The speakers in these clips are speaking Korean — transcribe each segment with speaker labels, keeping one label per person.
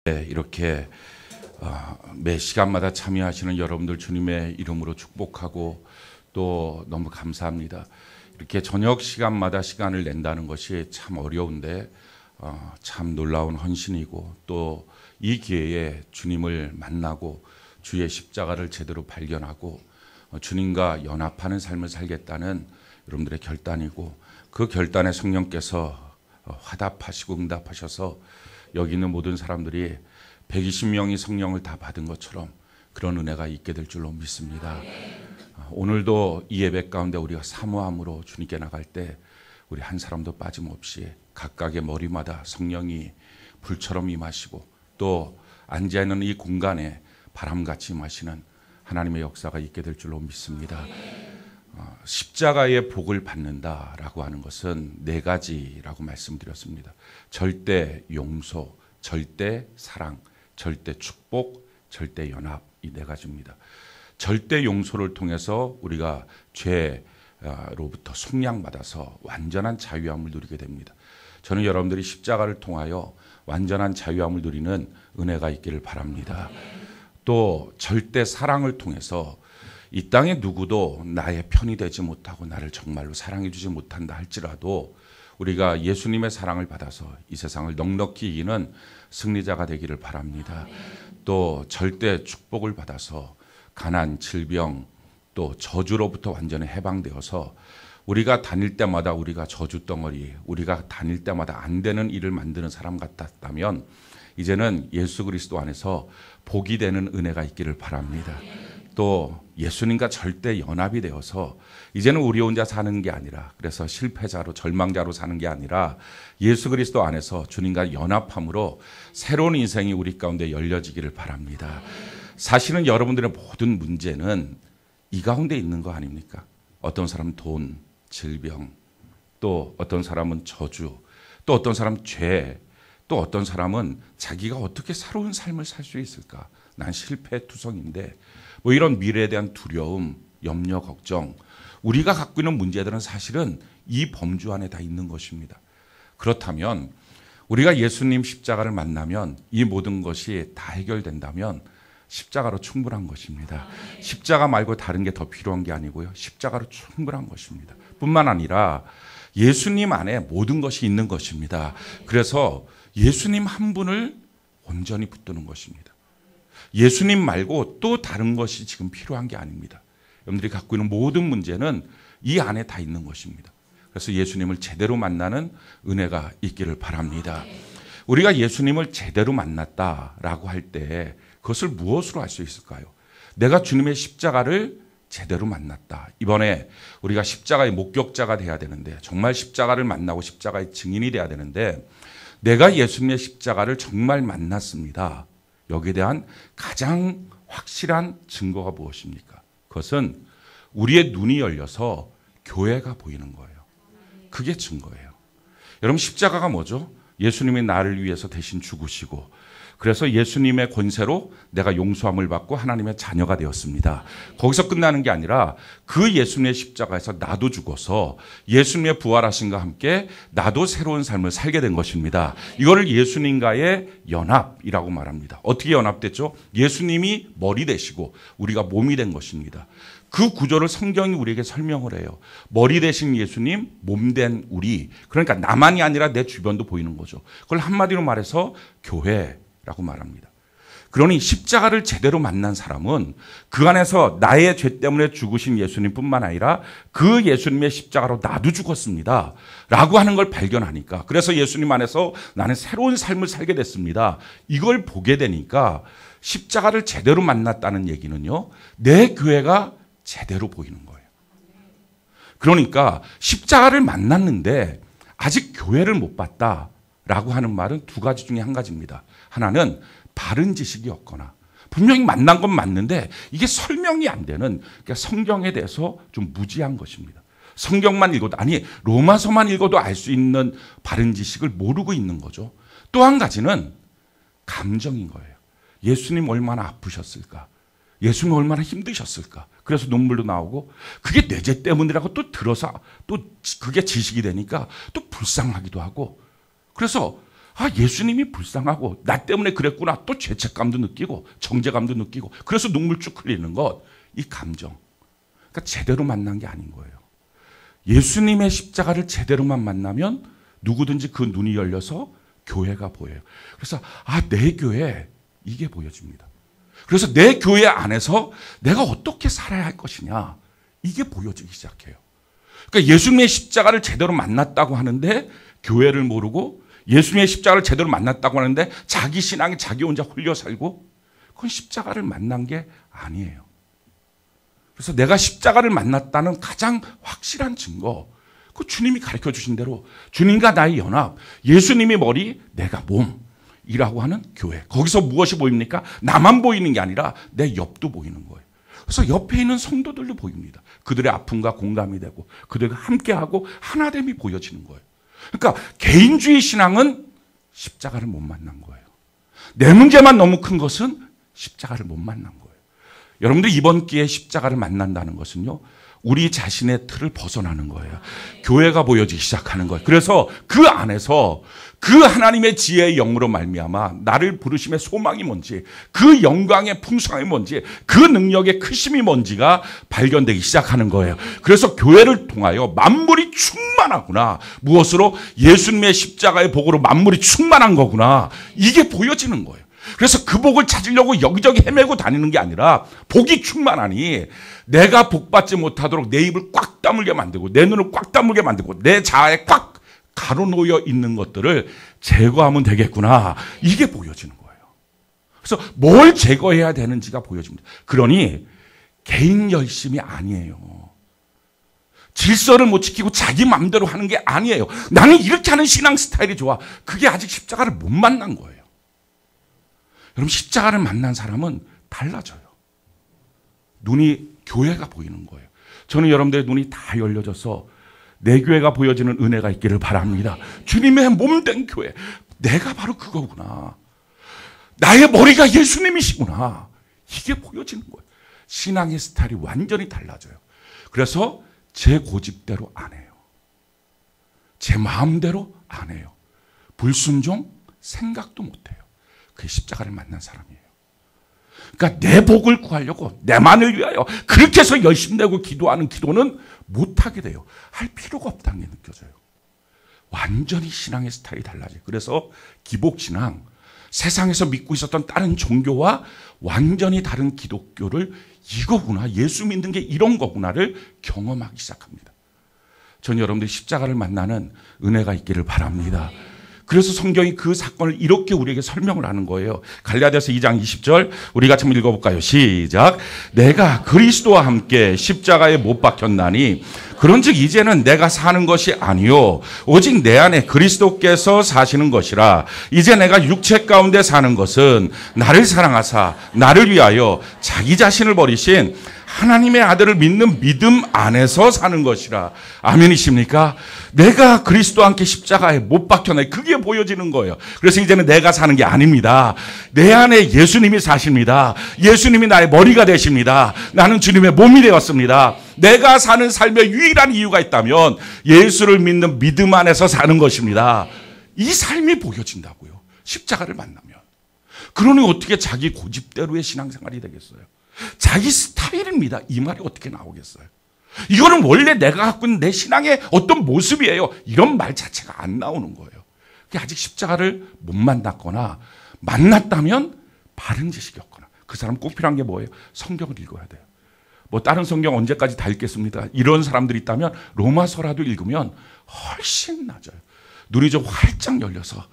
Speaker 1: 이렇게 매 시간마다 참여하시는 여러분들 주님의 이름으로 축복하고 또 너무 감사합니다. 이렇게 저녁 시간마다 시간을 낸다는 것이 참 어려운데 참 놀라운 헌신이고 또 이 기회에 주님을 만나고 주의 십자가를 제대로 발견하고 주님과 연합하는 삶을 살겠다는 여러분들의 결단이고 그 결단에 성령께서 화답하시고 응답하셔서 여기 있는 모든 사람들이 120명이 성령을 다 받은 것처럼 그런 은혜가 있게 될 줄로 믿습니다. 오늘도 이 예배 가운데 우리가 사모함으로 주님께 나갈 때 우리 한 사람도 빠짐없이 각각의 머리마다 성령이 불처럼 임하시고 또 앉아있는 이 공간에 바람같이 임하시는 하나님의 역사가 있게 될 줄로 믿습니다. 십자가의 복을 받는다라고 하는 것은 네 가지라고 말씀드렸습니다. 절대 용서, 절대 사랑, 절대 축복, 절대 연합, 이 네 가지입니다. 절대 용서를 통해서 우리가 죄로부터 속량받아서 완전한 자유함을 누리게 됩니다. 저는 여러분들이 십자가를 통하여 완전한 자유함을 누리는 은혜가 있기를 바랍니다. 또 절대 사랑을 통해서 이 땅에 누구도 나의 편이 되지 못하고 나를 정말로 사랑해 주지 못한다 할지라도 우리가 예수님의 사랑을 받아서 이 세상을 넉넉히 이기는 승리자가 되기를 바랍니다. 또 절대 축복을 받아서 가난, 질병, 또 저주로부터 완전히 해방되어서 우리가 다닐 때마다 우리가 저주덩어리, 우리가 다닐 때마다 안 되는 일을 만드는 사람 같았다면 이제는 예수 그리스도 안에서 복이 되는 은혜가 있기를 바랍니다. 또 예수님과 절대 연합이 되어서 이제는 우리 혼자 사는 게 아니라 그래서 실패자로 절망자로 사는 게 아니라 예수 그리스도 안에서 주님과 연합함으로 새로운 인생이 우리 가운데 열려지기를 바랍니다. 사실은 여러분들의 모든 문제는 이 가운데 있는 거 아닙니까? 어떤 사람은 돈, 질병, 또 어떤 사람은 저주, 또 어떤 사람은 죄, 또 어떤 사람은 자기가 어떻게 새로운 삶을 살 수 있을까? 난 실패투성인데 뭐 이런 미래에 대한 두려움, 염려, 걱정, 우리가 갖고 있는 문제들은 사실은 이 범주 안에 다 있는 것입니다. 그렇다면 우리가 예수님 십자가를 만나면 이 모든 것이 다 해결된다면 십자가로 충분한 것입니다. 십자가 말고 다른 게 더 필요한 게 아니고요. 십자가로 충분한 것입니다. 뿐만 아니라 예수님 안에 모든 것이 있는 것입니다. 그래서 예수님 한 분을 온전히 붙드는 것입니다. 예수님 말고 또 다른 것이 지금 필요한 게 아닙니다. 여러분들이 갖고 있는 모든 문제는 이 안에 다 있는 것입니다. 그래서 예수님을 제대로 만나는 은혜가 있기를 바랍니다. 우리가 예수님을 제대로 만났다라고 할 때 그것을 무엇으로 할 수 있을까요? 내가 주님의 십자가를 제대로 만났다. 이번에 우리가 십자가의 목격자가 돼야 되는데 정말 십자가를 만나고 십자가의 증인이 돼야 되는데 내가 예수님의 십자가를 정말 만났습니다. 여기에 대한 가장 확실한 증거가 무엇입니까? 그것은 우리의 눈이 열려서 교회가 보이는 거예요. 그게 증거예요. 여러분 십자가가 뭐죠? 예수님이 나를 위해서 대신 죽으시고 그래서 예수님의 권세로 내가 용서함을 받고 하나님의 자녀가 되었습니다. 거기서 끝나는 게 아니라 그 예수님의 십자가에서 나도 죽어서 예수님의 부활하심과 함께 나도 새로운 삶을 살게 된 것입니다. 이거를 예수님과의 연합이라고 말합니다. 어떻게 연합됐죠? 예수님이 머리 되시고 우리가 몸이 된 것입니다. 그 구조를 성경이 우리에게 설명을 해요. 머리 되신 예수님, 몸 된 우리. 그러니까 나만이 아니라 내 주변도 보이는 거죠. 그걸 한마디로 말해서 교회라고 말합니다. 그러니 십자가를 제대로 만난 사람은 그 안에서 나의 죄 때문에 죽으신 예수님뿐만 아니라 그 예수님의 십자가로 나도 죽었습니다. 라고 하는 걸 발견하니까 그래서 예수님 안에서 나는 새로운 삶을 살게 됐습니다. 이걸 보게 되니까 십자가를 제대로 만났다는 얘기는요. 내 교회가 제대로 보이는 거예요. 그러니까 십자가를 만났는데 아직 교회를 못 봤다라고 하는 말은 두 가지 중에 한 가지입니다. 하나는 바른 지식이 없거나 분명히 만난 건 맞는데 이게 설명이 안 되는 그러니까 성경에 대해서 좀 무지한 것입니다. 성경만 읽어도 아니 로마서만 읽어도 알 수 있는 바른 지식을 모르고 있는 거죠. 또 한 가지는 감정인 거예요. 예수님 얼마나 아프셨을까? 예수님 얼마나 힘드셨을까? 그래서 눈물도 나오고 그게 내 죄 때문이라고 또 들어서 또 그게 지식이 되니까 또 불쌍하기도 하고 그래서 아, 예수님이 불쌍하고 나 때문에 그랬구나. 또 죄책감도 느끼고 정죄감도 느끼고 그래서 눈물 쭉 흘리는 것, 이 감정. 그러니까 제대로 만난 게 아닌 거예요. 예수님의 십자가를 제대로만 만나면 누구든지 그 눈이 열려서 교회가 보여요. 그래서 내 교회 이게 보여집니다. 그래서 내 교회 안에서 내가 어떻게 살아야 할 것이냐 이게 보여지기 시작해요. 그러니까 예수님의 십자가를 제대로 만났다고 하는데 교회를 모르고 예수님의 십자가를 제대로 만났다고 하는데 자기 신앙에 자기 혼자 홀려 살고 그건 십자가를 만난 게 아니에요. 그래서 내가 십자가를 만났다는 가장 확실한 증거, 그 주님이 가르쳐 주신 대로 주님과 나의 연합, 예수님이 머리, 내가 몸이라고 하는 교회. 거기서 무엇이 보입니까? 나만 보이는 게 아니라 내 옆도 보이는 거예요. 그래서 옆에 있는 성도들도 보입니다. 그들의 아픔과 공감이 되고 그들과 함께하고 하나됨이 보여지는 거예요. 그러니까 개인주의 신앙은 십자가를 못 만난 거예요. 내 문제만 너무 큰 것은 십자가를 못 만난 거예요. 여러분들 이번 기회에 십자가를 만난다는 것은요, 우리 자신의 틀을 벗어나는 거예요. 교회가 보여지기 시작하는 거예요. 그래서 그 안에서 그 하나님의 지혜의 영으로 말미암아 나를 부르심의 소망이 뭔지, 그 영광의 풍성함이 뭔지, 그 능력의 크심이 뭔지가 발견되기 시작하는 거예요. 그래서 교회를 통하여 만물이 충만하구나. 무엇으로? 예수님의 십자가의 복으로 만물이 충만한 거구나. 이게 보여지는 거예요. 그래서 그 복을 찾으려고 여기저기 헤매고 다니는 게 아니라 복이 충만하니 내가 복받지 못하도록 내 입을 꽉 다물게 만들고 내 눈을 꽉 다물게 만들고 내 자아에 꽉 가로놓여 있는 것들을 제거하면 되겠구나. 이게 보여지는 거예요. 그래서 뭘 제거해야 되는지가 보여집니다. 그러니 개인 열심이 아니에요. 질서를 못 지키고 자기 마음대로 하는 게 아니에요. 나는 이렇게 하는 신앙 스타일이 좋아. 그게 아직 십자가를 못 만난 거예요. 여러분, 십자가를 만난 사람은 달라져요. 눈이 교회가 보이는 거예요. 저는 여러분들의 눈이 다 열려져서 내 교회가 보여지는 은혜가 있기를 바랍니다. 주님의 몸된 교회. 내가 바로 그거구나. 나의 머리가 예수님이시구나. 이게 보여지는 거예요. 신앙의 스타일이 완전히 달라져요. 그래서 제 고집대로 안 해요. 제 마음대로 안 해요. 불순종 생각도 못 해요. 그게 십자가를 만난 사람이에요. 그러니까 내 복을 구하려고 내만을 위하여 그렇게 해서 열심히 내고 기도하는 기도는 못하게 돼요. 할 필요가 없다는 게 느껴져요. 완전히 신앙의 스타일이 달라져요. 그래서 기복신앙, 세상에서 믿고 있었던 다른 종교와 완전히 다른 기독교를 이거구나, 예수 믿는 게 이런 거구나를 경험하기 시작합니다. 전 여러분들이 십자가를 만나는 은혜가 있기를 바랍니다. 그래서 성경이 그 사건을 이렇게 우리에게 설명을 하는 거예요. 갈라디아서 2장 20절 우리 같이 한번 읽어볼까요? 시작. 내가 그리스도와 함께 십자가에 못 박혔나니 그런즉 이제는 내가 사는 것이 아니요 오직 내 안에 그리스도께서 사시는 것이라. 이제 내가 육체 가운데 사는 것은 나를 사랑하사 나를 위하여 자기 자신을 버리신 하나님의 아들을 믿는 믿음 안에서 사는 것이라. 아멘이십니까? 내가 그리스도와 함께 십자가에 못 박혀나 그게 보여지는 거예요. 그래서 이제는 내가 사는 게 아닙니다. 내 안에 예수님이 사십니다. 예수님이 나의 머리가 되십니다. 나는 주님의 몸이 되었습니다. 내가 사는 삶의 유일한 이유가 있다면 예수를 믿는 믿음 안에서 사는 것입니다. 이 삶이 보여진다고요. 십자가를 만나면. 그러니 어떻게 자기 고집대로의 신앙생활이 되겠어요? 자기 스타일입니다. 이 말이 어떻게 나오겠어요? 이거는 원래 내가 갖고 있는 내 신앙의 어떤 모습이에요. 이런 말 자체가 안 나오는 거예요. 그게 아직 십자가를 못 만났거나 만났다면 바른 지식이었거나. 그 사람 꼭 필요한 게 뭐예요? 성경을 읽어야 돼요. 뭐 다른 성경 언제까지 다 읽겠습니까? 이런 사람들이 있다면 로마서라도 읽으면 훨씬 낮아요. 눈이 좀 활짝 열려서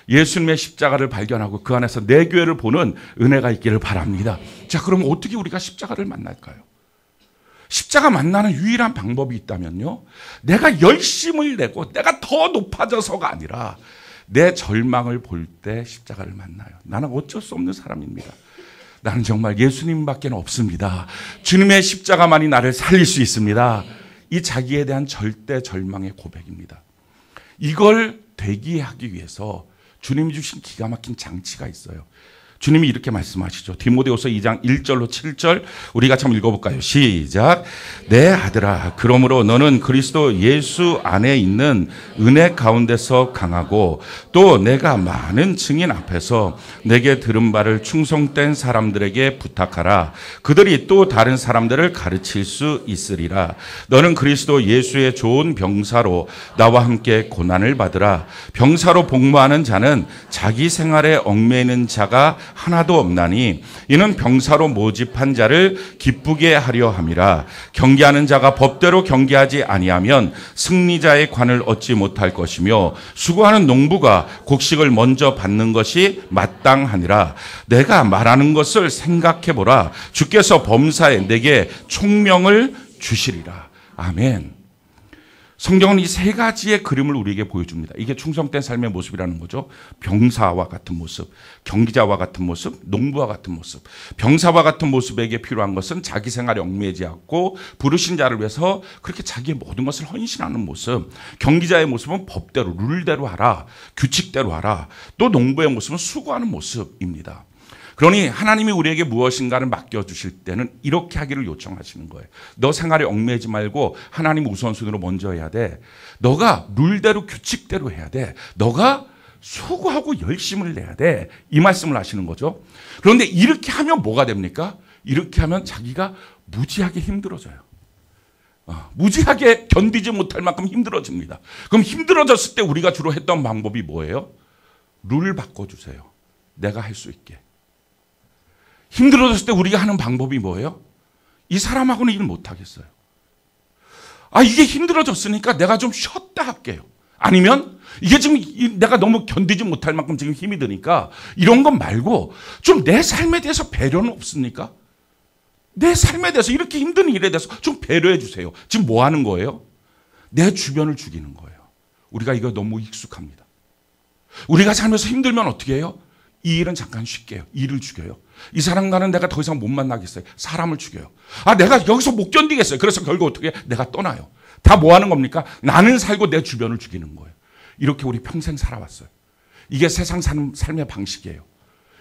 Speaker 1: 예수님의 십자가를 발견하고 그 안에서 내 교회를 보는 은혜가 있기를 바랍니다. 자, 그럼 어떻게 우리가 십자가를 만날까요? 십자가 만나는 유일한 방법이 있다면요, 내가 열심을 내고 내가 더 높아져서가 아니라 내 절망을 볼 때 십자가를 만나요. 나는 어쩔 수 없는 사람입니다. 나는 정말 예수님밖에 없습니다. 주님의 십자가만이 나를 살릴 수 있습니다. 이 자기에 대한 절대 절망의 고백입니다. 이걸 되게 하기 위해서 주님이 주신 기가 막힌 장치가 있어요. 주님이 이렇게 말씀하시죠. 디모데후서 2장 1절로 7절 우리 같이 한번 읽어볼까요? 시작. 내 아들아, 그러므로 너는 그리스도 예수 안에 있는 은혜 가운데서 강하고 또 내가 많은 증인 앞에서 내게 들은 바를 충성된 사람들에게 부탁하라. 그들이 또 다른 사람들을 가르칠 수 있으리라. 너는 그리스도 예수의 좋은 병사로 나와 함께 고난을 받으라. 병사로 복무하는 자는 자기 생활에 얽매이는 자가 하나도 없나니 이는 병사로 모집한 자를 기쁘게 하려 함이라. 경계하는 자가 법대로 경계하지 아니하면 승리자의 관을 얻지 못할 것이며 수고하는 농부가 곡식을 먼저 받는 것이 마땅하니라. 내가 말하는 것을 생각해 보라. 주께서 범사에 내게 총명을 주시리라. 아멘. 성경은 이 세 가지의 그림을 우리에게 보여줍니다. 이게 충성된 삶의 모습이라는 거죠. 병사와 같은 모습, 경기자와 같은 모습, 농부와 같은 모습. 병사와 같은 모습에게 필요한 것은 자기 생활에 얽매이지 않고 부르신 자를 위해서 그렇게 자기의 모든 것을 헌신하는 모습. 경기자의 모습은 법대로, 룰대로 하라, 규칙대로 하라. 또 농부의 모습은 수고하는 모습입니다. 그러니 하나님이 우리에게 무엇인가를 맡겨주실 때는 이렇게 하기를 요청하시는 거예요. 너 생활에 얽매이지 말고 하나님 우선순위로 먼저 해야 돼. 너가 룰대로 규칙대로 해야 돼. 너가 수고하고 열심을 내야 돼. 이 말씀을 하시는 거죠. 그런데 이렇게 하면 뭐가 됩니까? 이렇게 하면 자기가 무지하게 힘들어져요. 무지하게 견디지 못할 만큼 힘들어집니다. 그럼 힘들어졌을 때 우리가 주로 했던 방법이 뭐예요? 룰 바꿔주세요. 내가 할 수 있게. 힘들어졌을 때 우리가 하는 방법이 뭐예요? 이 사람하고는 일 못하겠어요. 이게 힘들어졌으니까 내가 좀 쉬었다 할게요. 아니면 이게 지금 내가 너무 견디지 못할 만큼 지금 힘이 드니까 이런 것 말고 좀 내 삶에 대해서 배려는 없습니까? 내 삶에 대해서 이렇게 힘든 일에 대해서 좀 배려해 주세요. 지금 뭐 하는 거예요? 내 주변을 죽이는 거예요. 우리가 이거 너무 익숙합니다. 우리가 살면서 힘들면 어떻게 해요? 이 일은 잠깐 쉴게요. 일을 죽여요. 이 사람과는 내가 더 이상 못 만나겠어요. 사람을 죽여요. 내가 여기서 못 견디겠어요. 그래서 결국 어떻게 해요? 내가 떠나요. 다 뭐 하는 겁니까? 나는 살고 내 주변을 죽이는 거예요. 이렇게 우리 평생 살아왔어요. 이게 세상 사는 삶의 방식이에요.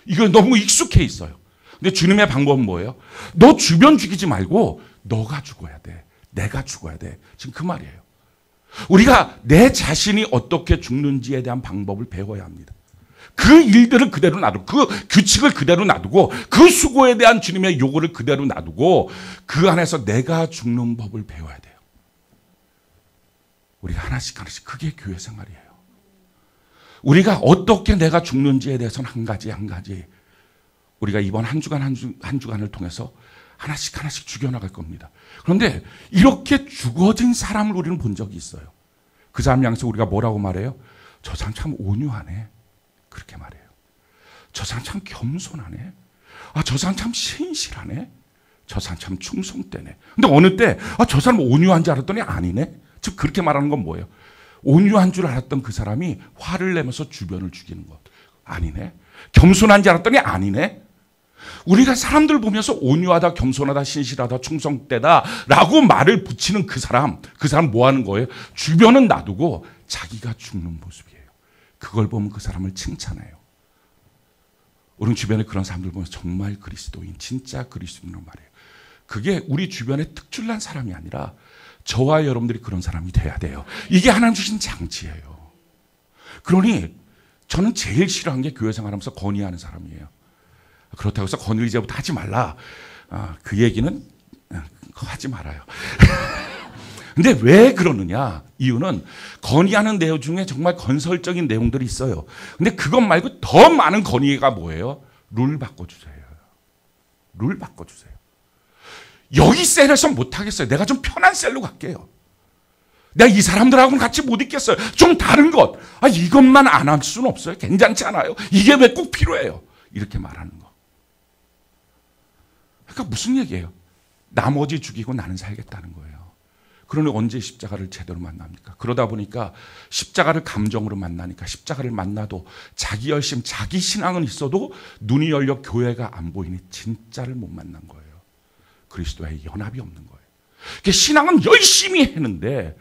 Speaker 1: 이거 너무 익숙해 있어요. 근데 주님의 방법은 뭐예요? 너 주변 죽이지 말고 너가 죽어야 돼. 내가 죽어야 돼. 지금 그 말이에요. 우리가 내 자신이 어떻게 죽는지에 대한 방법을 배워야 합니다. 그 일들을 그대로 놔두고 그 규칙을 그대로 놔두고 그 수고에 대한 주님의 요구를 그대로 놔두고 그 안에서 내가 죽는 법을 배워야 돼요. 우리가 하나씩 그게 교회 생활이에요. 우리가 어떻게 내가 죽는지에 대해서는 한 가지 우리가 이번 한 주간을 통해서 하나씩 죽여나갈 겁니다. 그런데 이렇게 죽어진 사람을 우리는 본 적이 있어요. 그 사람 향해서 우리가 뭐라고 말해요? 저 사람 참 온유하네. 그렇게 말해요. 저 사람 참 겸손하네. 저 사람 참 신실하네. 저 사람 참 충성되네. 근데 어느 때 저 사람 온유한 줄 알았더니 아니네. 즉 그렇게 말하는 건 뭐예요? 온유한 줄 알았던 그 사람이 화를 내면서 주변을 죽이는 것. 아니네. 겸손한 줄 알았더니 아니네. 우리가 사람들 보면서 온유하다, 겸손하다, 신실하다, 충성되다 라고 말을 붙이는 그 사람 뭐 하는 거예요? 주변은 놔두고 자기가 죽는 모습이에요. 그걸 보면 그 사람을 칭찬해요. 우리 주변에 그런 사람들 보면 정말 그리스도인, 진짜 그리스도인으로 말해요. 그게 우리 주변에 특출난 사람이 아니라 저와 여러분들이 그런 사람이 돼야 돼요. 이게 하나님 주신 장치예요. 그러니 저는 제일 싫어하는 게 교회 생활하면서 건의하는 사람이에요. 그렇다고 해서 건의를 이제부터 하지 말라. 그 얘기는 하지 말아요. 근데 왜 그러느냐? 이유는 건의하는 내용 중에 정말 건설적인 내용들이 있어요. 근데 그것 말고 더 많은 건의가 뭐예요? 룰 바꿔주세요. 룰 바꿔주세요. 여기 셀에서 못하겠어요. 내가 좀 편한 셀로 갈게요. 내가 이 사람들하고는 같이 못 있겠어요. 좀 다른 것. 이것만 안 할 수는 없어요. 괜찮지 않아요? 이게 왜 꼭 필요해요? 이렇게 말하는 거. 그러니까 무슨 얘기예요? 나머지 죽이고 나는 살겠다는 거예요. 그러니 언제 십자가를 제대로 만납니까? 그러다 보니까 십자가를 감정으로 만나니까 십자가를 만나도 자기 열심, 자기 신앙은 있어도 눈이 열려 교회가 안 보이니 진짜를 못 만난 거예요. 그리스도와의 연합이 없는 거예요. 그러니까 신앙은 열심히 했는데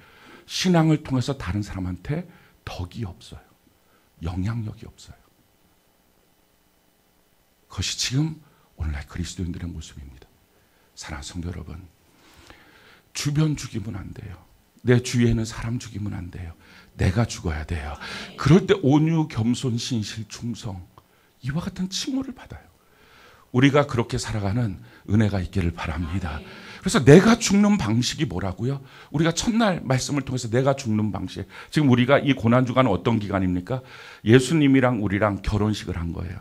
Speaker 1: 신앙을 통해서 다른 사람한테 덕이 없어요. 영향력이 없어요. 그것이 지금 오늘날 그리스도인들의 모습입니다. 사랑하는 성도 여러분, 주변 죽이면 안 돼요. 내 주위에 있는 사람 죽이면 안 돼요. 내가 죽어야 돼요. 그럴 때 온유, 겸손, 신실, 충성, 이와 같은 칭호를 받아요. 우리가 그렇게 살아가는 은혜가 있기를 바랍니다. 그래서 내가 죽는 방식이 뭐라고요? 우리가 첫날 말씀을 통해서 내가 죽는 방식, 지금 우리가 이 고난주간은 어떤 기간입니까? 예수님이랑 우리랑 결혼식을 한 거예요.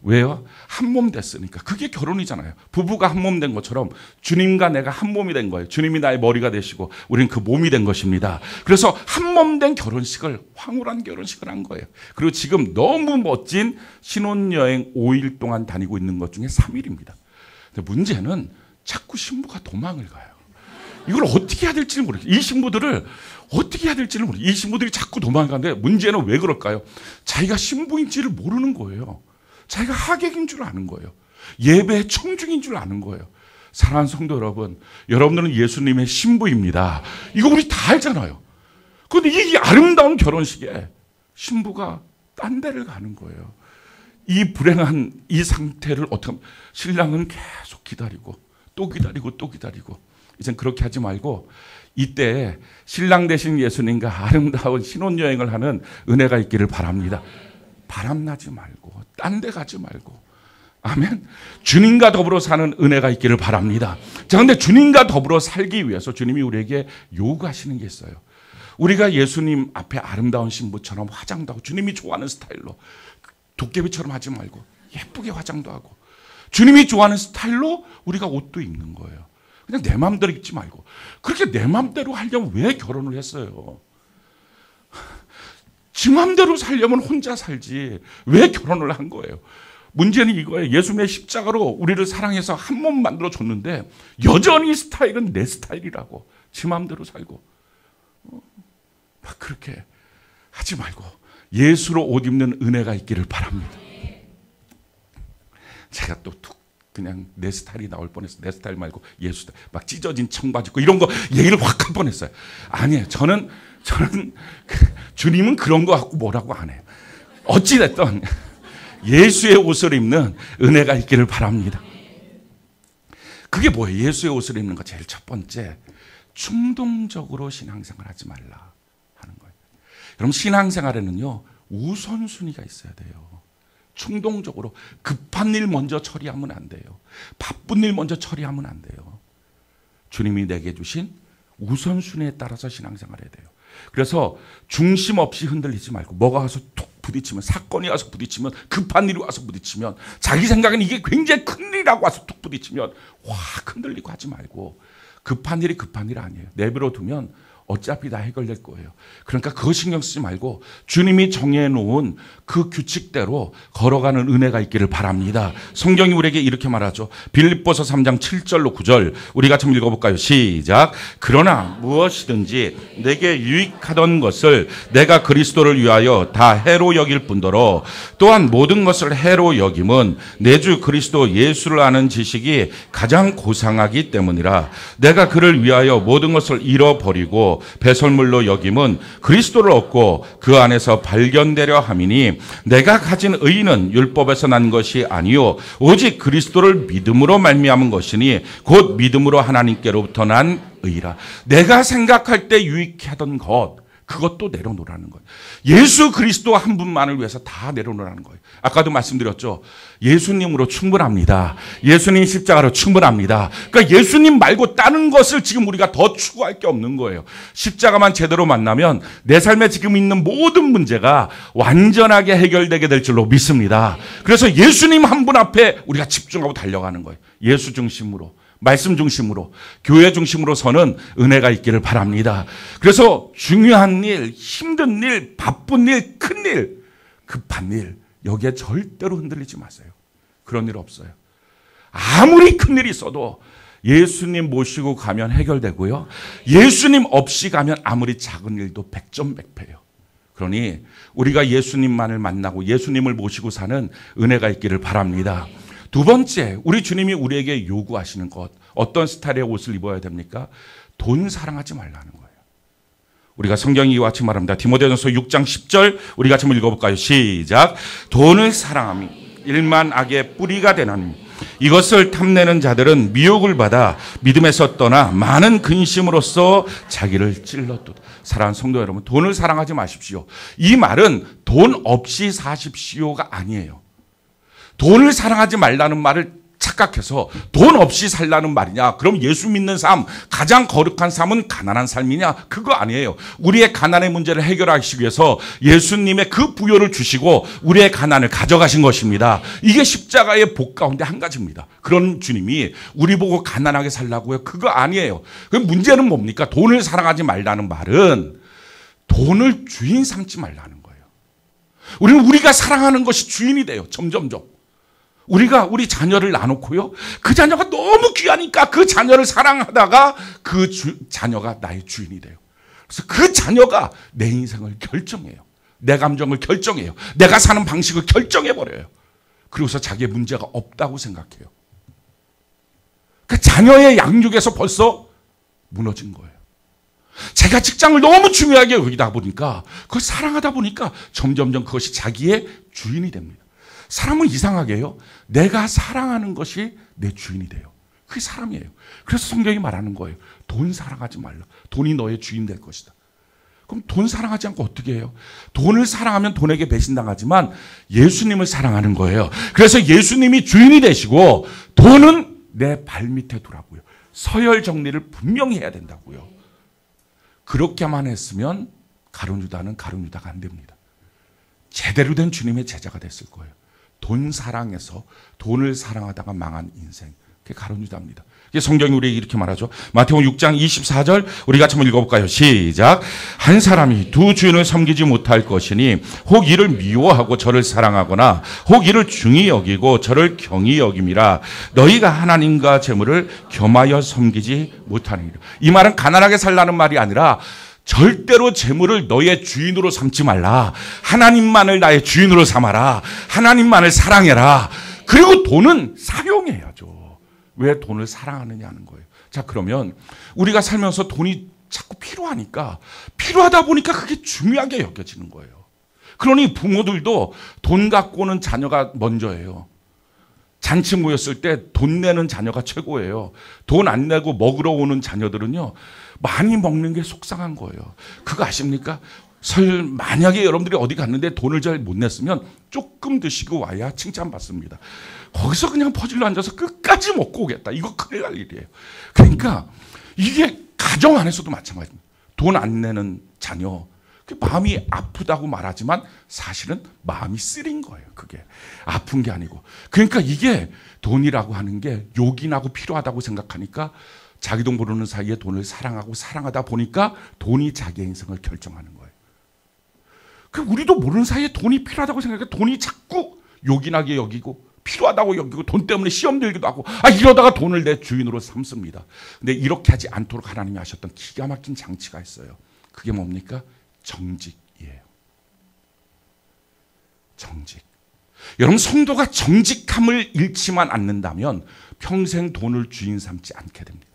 Speaker 1: 왜요? 한 몸 됐으니까. 그게 결혼이잖아요. 부부가 한 몸 된 것처럼 주님과 내가 한 몸이 된 거예요. 주님이 나의 머리가 되시고 우리는 그 몸이 된 것입니다. 그래서 한 몸 된 결혼식을, 황홀한 결혼식을 한 거예요. 그리고 지금 너무 멋진 신혼여행 5일 동안 다니고 있는 것 중에 3일입니다. 근데 문제는 자꾸 신부가 도망을 가요. 이걸 어떻게 해야 될지를 모르겠어요. 이 신부들을 어떻게 해야 될지를 모르겠어요. 이 신부들이 자꾸 도망가는데 문제는 왜 그럴까요? 자기가 신부인지를 모르는 거예요. 자기가 하객인 줄 아는 거예요. 예배의 청중인 줄 아는 거예요. 사랑하는 성도 여러분, 여러분들은 예수님의 신부입니다. 이거 우리 다 알잖아요. 그런데 이 아름다운 결혼식에 신부가 딴 데를 가는 거예요. 이 불행한 이 상태를 어떻게 하면, 신랑은 계속 기다리고 또 기다리고 또 기다리고, 이젠 그렇게 하지 말고 이때 신랑 되신 예수님과 아름다운 신혼여행을 하는 은혜가 있기를 바랍니다. 바람나지 말고 딴 데 가지 말고, 아멘. 주님과 더불어 사는 은혜가 있기를 바랍니다. 자, 근데 주님과 더불어 살기 위해서 주님이 우리에게 요구하시는 게 있어요. 우리가 예수님 앞에 아름다운 신부처럼 화장도 하고 주님이 좋아하는 스타일로, 도깨비처럼 하지 말고 예쁘게 화장도 하고 주님이 좋아하는 스타일로 우리가 옷도 입는 거예요. 그냥 내 마음대로 입지 말고. 그렇게 내 마음대로 하려면 왜 결혼을 했어요? 지 마음대로 살려면 혼자 살지 왜 결혼을 한 거예요? 문제는 이거예요. 예수님의 십자가로 우리를 사랑해서 한 몸 만들어 줬는데 여전히 스타일은 내 스타일이라고 지 마음대로 살고, 막 그렇게 하지 말고 예수로 옷 입는 은혜가 있기를 바랍니다. 제가 또 그냥 내 스타일이 나올 뻔했어요. 내 스타일 말고 예수 스타일, 막 찢어진 청바지 입고 이런 거 얘기를 확 할 뻔했어요. 아니에요. 저는 주님은 그런 거 갖고 뭐라고 안 해요. 어찌됐든 예수의 옷을 입는 은혜가 있기를 바랍니다. 그게 뭐예요? 예수의 옷을 입는 거 제일 첫 번째, 충동적으로 신앙생활 하지 말라 하는 거예요. 여러분, 신앙생활에는요 우선순위가 있어야 돼요. 충동적으로 급한 일 먼저 처리하면 안 돼요. 바쁜 일 먼저 처리하면 안 돼요. 주님이 내게 주신 우선순위에 따라서 신앙생활해야 돼요. 그래서 중심 없이 흔들리지 말고, 뭐가 와서 툭 부딪히면, 사건이 와서 부딪히면, 급한 일이 와서 부딪히면, 자기 생각엔 이게 굉장히 큰 일이라고 와서 툭 부딪히면 확 흔들리고 하지 말고, 급한 일이 급한 일 아니에요. 내버려 두면 어차피 다 해결될 거예요. 그러니까 그거 신경 쓰지 말고 주님이 정해놓은 그 규칙대로 걸어가는 은혜가 있기를 바랍니다. 성경이 우리에게 이렇게 말하죠. 빌립보서 3장 7절로 9절 우리 같이 한번 읽어볼까요? 시작. 그러나 무엇이든지 내게 유익하던 것을 내가 그리스도를 위하여 다 해로 여길 뿐더러 또한 모든 것을 해로 여김은 내 주 그리스도 예수를 아는 지식이 가장 고상하기 때문이라. 내가 그를 위하여 모든 것을 잃어버리고 배설물로 여김은 그리스도를 얻고 그 안에서 발견되려 함이니 내가 가진 의는 율법에서 난 것이 아니요 오직 그리스도를 믿음으로 말미암은 것이니 곧 믿음으로 하나님께로부터 난 의라. 내가 생각할 때 유익해 하던 것, 그것도 내려놓으라는 거예요. 예수 그리스도 한 분만을 위해서 다 내려놓으라는 거예요. 아까도 말씀드렸죠. 예수님으로 충분합니다. 예수님 십자가로 충분합니다. 그러니까 예수님 말고 다른 것을 지금 우리가 더 추구할 게 없는 거예요. 십자가만 제대로 만나면 내 삶에 지금 있는 모든 문제가 완전하게 해결되게 될 줄로 믿습니다. 그래서 예수님 한 분 앞에 우리가 집중하고 달려가는 거예요. 예수 중심으로, 말씀 중심으로, 교회 중심으로 서는 은혜가 있기를 바랍니다. 그래서 중요한 일, 힘든 일, 바쁜 일, 큰 일, 급한 일, 여기에 절대로 흔들리지 마세요. 그런 일 없어요. 아무리 큰 일이 있어도 예수님 모시고 가면 해결되고요. 예수님 없이 가면 아무리 작은 일도 백전백패예요. 그러니 우리가 예수님만을 만나고 예수님을 모시고 사는 은혜가 있기를 바랍니다. 두 번째, 우리 주님이 우리에게 요구하시는 것, 어떤 스타일의 옷을 입어야 됩니까? 돈 사랑하지 말라는 거예요. 우리가 성경이 이와 같이 말합니다. 디모데전서 6장 10절 우리 같이 한번 읽어볼까요? 시작. 돈을 사랑함이 일만 악의 뿌리가 되나니 이것을 탐내는 자들은 미혹을 받아 믿음에서 떠나 많은 근심으로써 자기를 찔렀도다. 사랑하는 성도 여러분, 돈을 사랑하지 마십시오. 이 말은 돈 없이 사십시오가 아니에요. 돈을 사랑하지 말라는 말을 착각해서 돈 없이 살라는 말이냐? 그럼 예수 믿는 삶, 가장 거룩한 삶은 가난한 삶이냐? 그거 아니에요. 우리의 가난의 문제를 해결하시기 위해서 예수님의 그 부여를 주시고 우리의 가난을 가져가신 것입니다. 이게 십자가의 복 가운데 한 가지입니다. 그런 주님이 우리 보고 가난하게 살라고요? 그거 아니에요. 그 문제는 뭡니까? 돈을 사랑하지 말라는 말은 돈을 주인 삼지 말라는 거예요. 우리가 사랑하는 것이 주인이 돼요. 점점점. 우리가 우리 자녀를 놔놓고요. 그 자녀가 너무 귀하니까 그 자녀를 사랑하다가 그 자녀가 나의 주인이 돼요. 그래서 그 자녀가 내 인생을 결정해요. 내 감정을 결정해요. 내가 사는 방식을 결정해버려요. 그리고서 자기의 문제가 없다고 생각해요. 그 자녀의 양육에서 벌써 무너진 거예요. 제가 직장을 너무 중요하게 여기다 보니까 그걸 사랑하다 보니까 점점점 그것이 자기의 주인이 됩니다. 사람은 이상하게요. 내가 사랑하는 것이 내 주인이 돼요. 그게 사람이에요. 그래서 성경이 말하는 거예요. 돈 사랑하지 말라. 돈이 너의 주인 될 것이다. 그럼 돈 사랑하지 않고 어떻게 해요? 돈을 사랑하면 돈에게 배신당하지만 예수님을 사랑하는 거예요. 그래서 예수님이 주인이 되시고 돈은 내 발밑에 두라고요. 서열 정리를 분명히 해야 된다고요. 그렇게만 했으면 가룟유다는 가룟유다가 안 됩니다. 제대로 된 주님의 제자가 됐을 거예요. 돈 사랑해서 돈을 사랑하다가 망한 인생. 그게 가룟유다입니다. 성경이 우리에게 이렇게 말하죠. 마태복음 6장 24절 우리 같이 한번 읽어볼까요? 시작. 한 사람이 두 주인을 섬기지 못할 것이니 혹 이를 미워하고 저를 사랑하거나 혹 이를 중히 여기고 저를 경히 여김이라. 너희가 하나님과 재물을 겸하여 섬기지 못하느니라. 이 말은 가난하게 살라는 말이 아니라 절대로 재물을 너의 주인으로 삼지 말라. 하나님만을 나의 주인으로 삼아라. 하나님만을 사랑해라. 그리고 돈은 사용해야죠. 왜 돈을 사랑하느냐는 거예요. 자, 그러면 우리가 살면서 돈이 자꾸 필요하니까 필요하다 보니까 그게 중요하게 여겨지는 거예요. 그러니 부모들도 돈 갖고는 자녀가 먼저예요. 잔치 모였을 때 돈 내는 자녀가 최고예요. 돈 안 내고 먹으러 오는 자녀들은요. 많이 먹는 게 속상한 거예요. 그거 아십니까? 만약에 여러분들이 어디 갔는데 돈을 잘 못 냈으면 조금 드시고 와야 칭찬받습니다. 거기서 그냥 퍼질러 앉아서 끝까지 먹고 오겠다. 이거 큰일 날 일이에요. 그러니까 이게 가정 안에서도 마찬가지입니다. 돈 안 내는 자녀. 마음이 아프다고 말하지만 사실은 마음이 쓰린 거예요. 그게 아픈 게 아니고. 그러니까 이게 돈이라고 하는 게 요긴하고 필요하다고 생각하니까 자기도 모르는 사이에 돈을 사랑하고 사랑하다 보니까 돈이 자기의 인생을 결정하는 거예요. 우리도 모르는 사이에 돈이 필요하다고 생각해 돈이 자꾸 요긴하게 여기고 필요하다고 여기고 돈 때문에 시험 들기도 하고 이러다가 돈을 내 주인으로 삼습니다. 근데 이렇게 하지 않도록 하나님이 하셨던 기가 막힌 장치가 있어요. 그게 뭡니까? 정직이에요. 정직. 여러분 성도가 정직함을 잃지만 않는다면 평생 돈을 주인 삼지 않게 됩니다.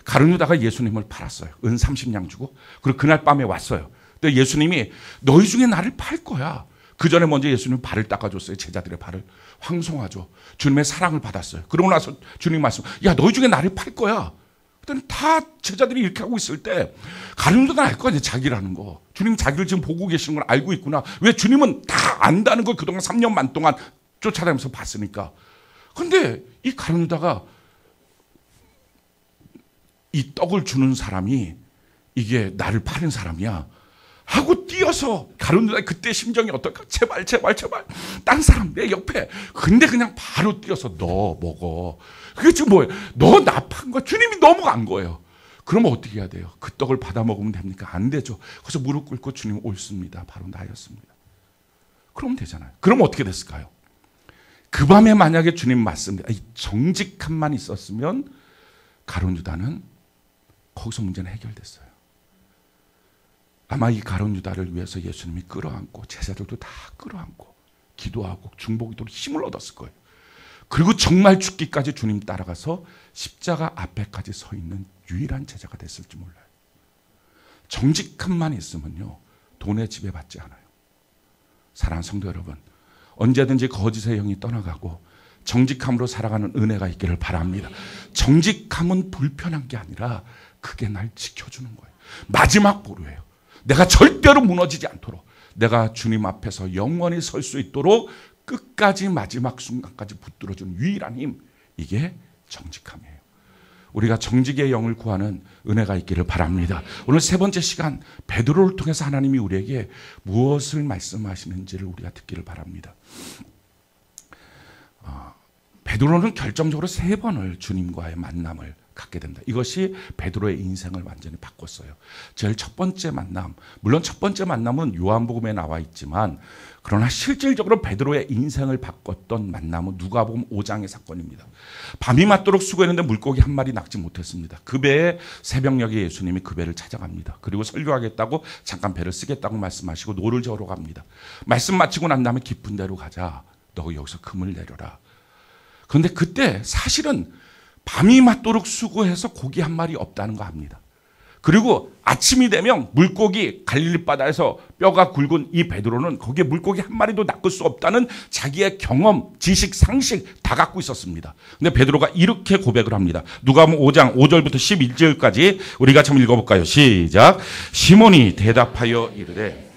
Speaker 1: 가룟유다가 예수님을 팔았어요. 은 30냥 주고. 그리고 그날 밤에 왔어요. 근데 예수님이 너희 중에 나를 팔 거야. 그 전에 먼저 예수님 발을 닦아줬어요. 제자들의 발을. 황송하죠. 주님의 사랑을 받았어요. 그러고 나서 주님 말씀, 야 너희 중에 나를 팔 거야. 그랬더니 다 제자들이 이렇게 하고 있을 때 가룟유다는 알 거 아니에요. 자기라는 거. 주님 자기를 지금 보고 계시는 걸 알고 있구나. 왜 주님은 다 안다는 걸 그동안 3년 반 동안 쫓아다니면서 봤으니까. 그런데 이 가룟유다가 이 떡을 주는 사람이 이게 나를 파는 사람이야 하고 뛰어서 가룟유다의 그때 심정이 어떨까? 제발 딴 사람 내 옆에. 근데 그냥 바로 뛰어서 너 먹어. 그게 지금 뭐예요? 너 나 판 거야. 주님이 넘어간 거예요. 그러면 어떻게 해야 돼요? 그 떡을 받아 먹으면 됩니까? 안 되죠. 그래서 무릎 꿇고 주님 옳습니다. 바로 나였습니다. 그러면 되잖아요. 그럼 어떻게 됐을까요? 그 밤에 만약에 주님 말씀, 정직함만 있었으면 가룟유다는 거기서 문제는 해결됐어요. 아마 이 가룟유다를 위해서 예수님이 끌어안고 제자들도 다 끌어안고 기도하고 중보기도로 힘을 얻었을 거예요. 그리고 정말 죽기까지 주님 따라가서 십자가 앞에까지 서 있는 유일한 제자가 됐을지 몰라요. 정직함만 있으면요 돈에 지배받지 않아요. 사랑하는 성도 여러분, 언제든지 거짓의 영이 떠나가고 정직함으로 살아가는 은혜가 있기를 바랍니다. 정직함은 불편한 게 아니라 그게 날 지켜주는 거예요. 마지막 보루예요. 내가 절대로 무너지지 않도록, 내가 주님 앞에서 영원히 설 수 있도록 끝까지 마지막 순간까지 붙들어주는 유일한 힘, 이게 정직함이에요. 우리가 정직의 영을 구하는 은혜가 있기를 바랍니다. 오늘 세 번째 시간, 베드로를 통해서 하나님이 우리에게 무엇을 말씀하시는지를 우리가 듣기를 바랍니다. 베드로는 결정적으로 3번을 주님과의 만남을 갖게 된다. 이것이 베드로의 인생을 완전히 바꿨어요. 제일 첫 번째 만남, 물론 첫 번째 만남은 요한복음에 나와 있지만, 그러나 실질적으로 베드로의 인생을 바꿨던 만남은 누가복음 5장의 사건입니다. 밤이 맞도록 수고했는데 물고기 한 마리 낚지 못했습니다. 그 배에 새벽녘에 예수님이 그 배를 찾아갑니다. 그리고 설교하겠다고 잠깐 배를 쓰겠다고 말씀하시고 노를 저으러 갑니다. 말씀 마치고 난 다음에 깊은 데로 가자. 너 여기서 금을 내려라. 그런데 그때 사실은 밤이 맞도록 수고해서 고기 한 마리 없다는 거 압니다. 그리고 아침이 되면 물고기, 갈릴리 바다에서 뼈가 굵은 이 베드로는 거기에 물고기 한 마리도 낚을 수 없다는 자기의 경험, 지식, 상식 다 갖고 있었습니다. 근데 베드로가 이렇게 고백을 합니다. 누가복음 5장 5절부터 11절까지 우리가 좀 읽어볼까요? 시작. 시몬이 대답하여 이르되,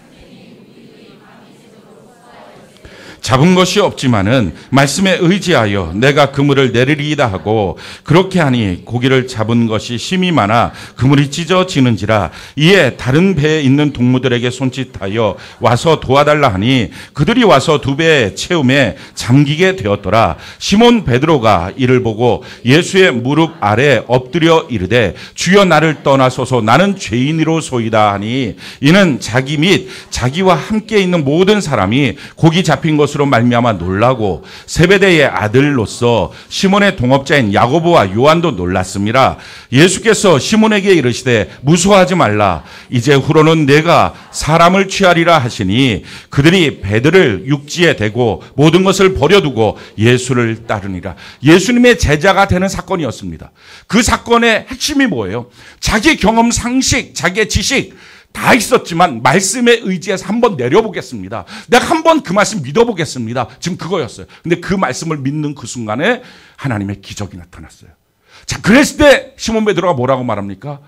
Speaker 1: 잡은 것이 없지만은 말씀에 의지하여 내가 그물을 내리리이다 하고, 그렇게 하니 고기를 잡은 것이 심이 많아 그물이 찢어지는지라. 이에 다른 배에 있는 동무들에게 손짓하여 와서 도와달라 하니 그들이 와서 2배의 채움에 잠기게 되었더라. 시몬 베드로가 이를 보고 예수의 무릎 아래 엎드려 이르되, 주여 나를 떠나소서, 나는 죄인이로소이다 하니, 이는 자기 및 자기와 함께 있는 모든 사람이 고기 잡힌 것으로 말미암아 놀라고 세베대의 아들로서 시몬의 동업자인 야고보와 요한도 놀랐습니다. 예수께서 시몬에게 이르시되 무서워하지 말라. 이제 후로는 내가 사람을 취하리라 하시니, 그들이 배들을 육지에 대고 모든 것을 버려두고 예수를 따르니라. 예수님의 제자가 되는 사건이었습니다. 그 사건의 핵심이 뭐예요? 자기 경험, 상식, 자기의 지식 다 있었지만 말씀에 의지해서 한번 내려보겠습니다. 내가 한번 그 말씀 믿어보겠습니다. 지금 그거였어요. 근데 그 말씀을 믿는 그 순간에 하나님의 기적이 나타났어요. 자, 그랬을 때 시몬 베드로가 뭐라고 말합니까?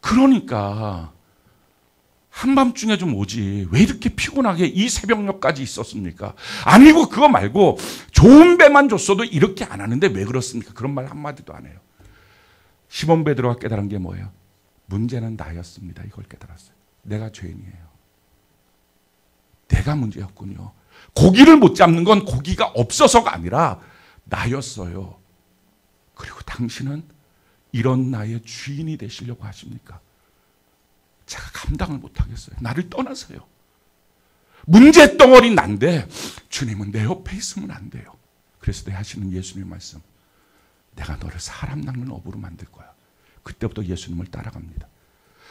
Speaker 1: 그러니까 한밤중에 좀 오지 왜 이렇게 피곤하게 이 새벽녘까지 있었습니까? 아니고 그거 말고 좋은 배만 줬어도 이렇게 안 하는데 왜 그렇습니까? 그런 말 한마디도 안 해요. 시몬 베드로가 깨달은 게 뭐예요? 문제는 나였습니다. 이걸 깨달았어요. 내가 죄인이에요. 내가 문제였군요. 고기를 못 잡는 건 고기가 없어서가 아니라 나였어요. 그리고 당신은 이런 나의 주인이 되시려고 하십니까? 제가 감당을 못하겠어요. 나를 떠나서요. 문제 덩어리 난데 주님은 내 옆에 있으면 안 돼요. 그래서 내 하시는 예수님의 말씀, 내가 너를 사람 낚는 어부로 만들 거야. 그때부터 예수님을 따라갑니다.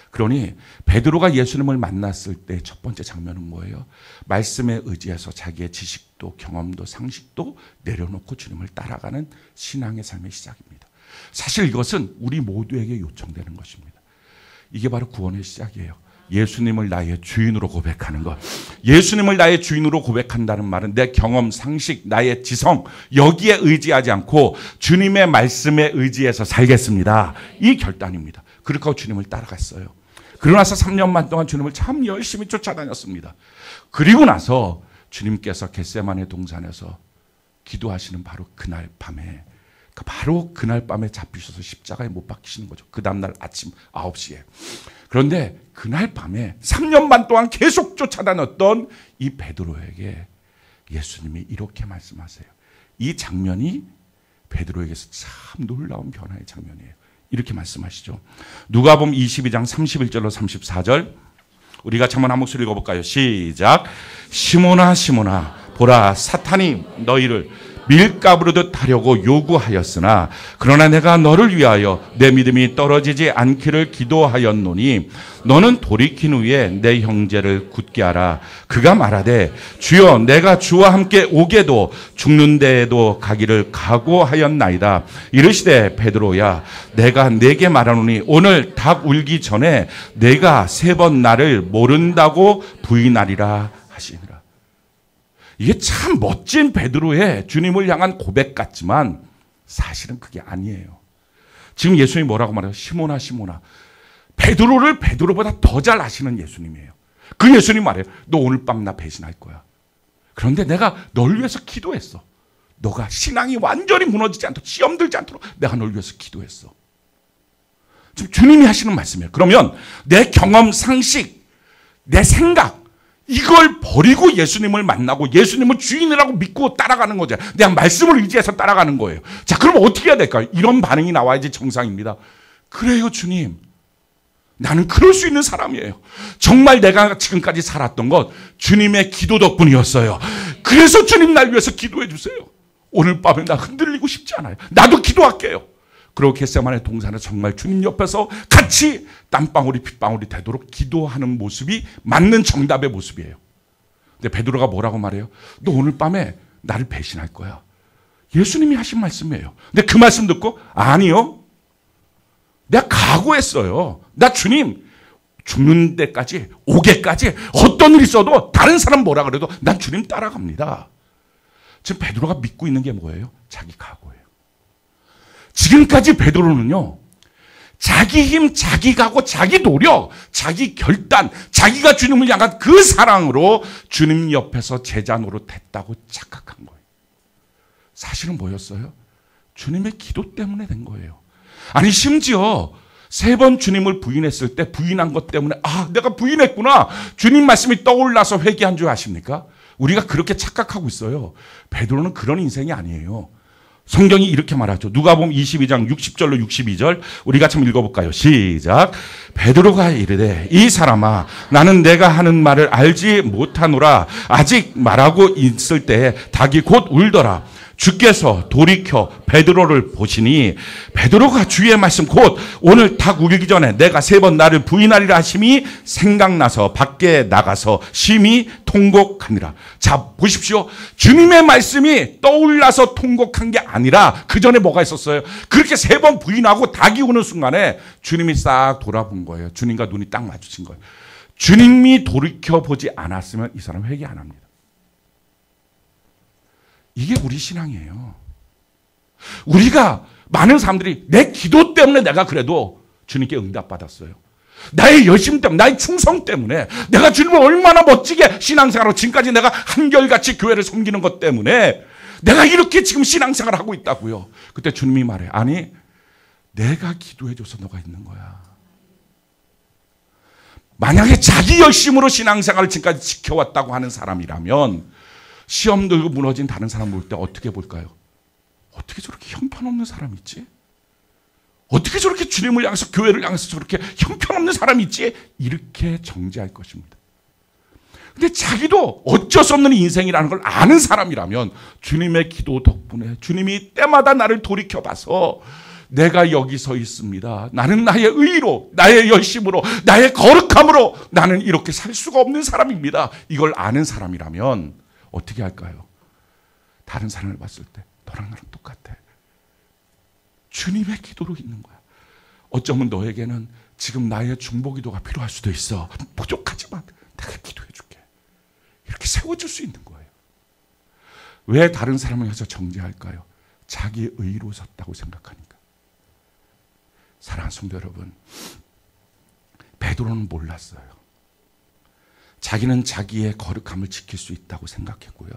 Speaker 1: 그러니 베드로가 예수님을 만났을 때 첫 번째 장면은 뭐예요? 말씀에 의지해서 자기의 지식도 경험도 상식도 내려놓고 주님을 따라가는 신앙의 삶의 시작입니다. 사실 이것은 우리 모두에게 요청되는 것입니다. 이게 바로 구원의 시작이에요. 예수님을 나의 주인으로 고백하는 것. 예수님을 나의 주인으로 고백한다는 말은 내 경험, 상식, 나의 지성 여기에 의지하지 않고 주님의 말씀에 의지해서 살겠습니다. 이 결단입니다. 그렇게 하고 주님을 따라갔어요. 그러고 나서 3년 반 동안 주님을 참 열심히 쫓아다녔습니다. 그리고 나서 주님께서 겟세마네 동산에서 기도하시는 바로 그날 밤에, 바로 그날 밤에 잡히셔서 십자가에 못 박히시는 거죠. 그 다음날 아침 9시에. 그런데 그날 밤에 3년 반 동안 계속 쫓아다녔던 이 베드로에게 예수님이 이렇게 말씀하세요. 이 장면이 베드로에게서 참 놀라운 변화의 장면이에요. 이렇게 말씀하시죠. 누가복음 22장 31절로 34절 우리가 한번 한 목소리 읽어볼까요? 시작. 시몬아 시몬아 보라 사탄이 너희를 밀가부르듯 하려고 요구하였으나 그러나 내가 너를 위하여 내 믿음이 떨어지지 않기를 기도하였노니 너는 돌이킨 후에 내 형제를 굳게 하라. 그가 말하되 주여 내가 주와 함께 오게도 죽는 데에도 가기를 각오하였나이다. 이르시되 베드로야 내가 네게 말하노니 오늘 닭 울기 전에 내가 3번 나를 모른다고 부인하리라 하시니라. 이게 참 멋진 베드로의 주님을 향한 고백 같지만 사실은 그게 아니에요. 지금 예수님이 뭐라고 말해요? 시몬아 시몬아, 베드로를 베드로보다 더 잘 아시는 예수님이에요. 그 예수님 말해요. 너 오늘 밤 나 배신할 거야. 그런데 내가 널 위해서 기도했어. 너가 신앙이 완전히 무너지지 않도록, 시험 들지 않도록 내가 널 위해서 기도했어. 지금 주님이 하시는 말씀이에요. 그러면 내 경험, 상식, 내 생각, 이걸 버리고 예수님을 만나고 예수님을 주인이라고 믿고 따라가는 거죠. 내가 말씀을 의지해서 따라가는 거예요. 자, 그럼 어떻게 해야 될까요? 이런 반응이 나와야지 정상입니다. 그래요, 주님. 나는 그럴 수 있는 사람이에요. 정말 내가 지금까지 살았던 것 주님의 기도 덕분이었어요. 그래서 주님 날 위해서 기도해 주세요. 오늘 밤에 나 흔들리고 싶지 않아요. 나도 기도할게요. 그리고 겟세마네 동산에 정말 주님 옆에서 같이 땀방울이 핏방울이 되도록 기도하는 모습이 맞는 정답의 모습이에요. 근데 베드로가 뭐라고 말해요? 너 오늘 밤에 나를 배신할 거야. 예수님이 하신 말씀이에요. 근데 그 말씀 듣고 아니요. 내가 각오했어요. 나 주님 죽는 데까지 오게까지 어떤 일이 있어도 다른 사람 뭐라 그래도 난 주님 따라갑니다. 지금 베드로가 믿고 있는 게 뭐예요? 자기 각오예요. 지금까지 베드로는요, 자기 힘, 자기 각오, 자기 노력, 자기 결단, 자기가 주님을 향한 그 사랑으로 주님 옆에서 제자 노릇했다고 착각한 거예요. 사실은 뭐였어요? 주님의 기도 때문에 된 거예요. 아니 심지어 3번 주님을 부인했을 때 부인한 것 때문에 아 내가 부인했구나 주님 말씀이 떠올라서 회개한 줄 아십니까? 우리가 그렇게 착각하고 있어요. 베드로는 그런 인생이 아니에요. 성경이 이렇게 말하죠. 누가복음 22장 60절로 62절 우리 같이 한번 읽어볼까요? 시작. 베드로가 이르되 이 사람아 나는 내가 하는 말을 알지 못하노라. 아직 말하고 있을 때에 닭이 곧 울더라. 주께서 돌이켜 베드로를 보시니 베드로가 주의 말씀 곧 오늘 닭 울기 전에 내가 3번 나를 부인하리라 하심이 생각나서 밖에 나가서 심히 통곡하니라. 자 보십시오. 주님의 말씀이 떠올라서 통곡한 게 아니라 그 전에 뭐가 있었어요? 그렇게 3번 부인하고 닭이 우는 순간에 주님이 싹 돌아본 거예요. 주님과 눈이 딱 마주친 거예요. 주님이 돌이켜보지 않았으면 이 사람 회개 안 합니다. 이게 우리 신앙이에요. 우리가 많은 사람들이 내 기도 때문에 내가 그래도 주님께 응답받았어요. 나의 열심 때문에, 나의 충성 때문에, 내가 주님을 얼마나 멋지게 신앙생활하고 지금까지 내가 한결같이 교회를 섬기는 것 때문에 내가 이렇게 지금 신앙생활을 하고 있다고요. 그때 주님이 말해요. 아니, 내가 기도해줘서 너가 있는 거야. 만약에 자기 열심으로 신앙생활을 지금까지 지켜왔다고 하는 사람이라면 시험 들고 무너진 다른 사람 볼 때 어떻게 볼까요? 어떻게 저렇게 형편없는 사람이 있지? 어떻게 저렇게 주님을 향해서 교회를 향해서 저렇게 형편없는 사람이 있지? 이렇게 정죄할 것입니다. 근데 자기도 어쩔 수 없는 인생이라는 걸 아는 사람이라면 주님의 기도 덕분에 주님이 때마다 나를 돌이켜봐서 내가 여기 서 있습니다. 나는 나의 의로, 나의 열심으로, 나의 거룩함으로 나는 이렇게 살 수가 없는 사람입니다. 이걸 아는 사람이라면 어떻게 할까요? 다른 사람을 봤을 때 너랑 나랑 똑같아. 주님의 기도로 있는 거야. 어쩌면 너에게는 지금 나의 중보기도가 필요할 수도 있어. 부족하지만 내가 기도해 줄게. 이렇게 세워줄 수 있는 거예요. 왜 다른 사람을 해서 정죄할까요? 자기 의로 섰다고 생각하니까. 사랑하는 성도 여러분, 베드로는 몰랐어요. 자기는 자기의 거룩함을 지킬 수 있다고 생각했고요.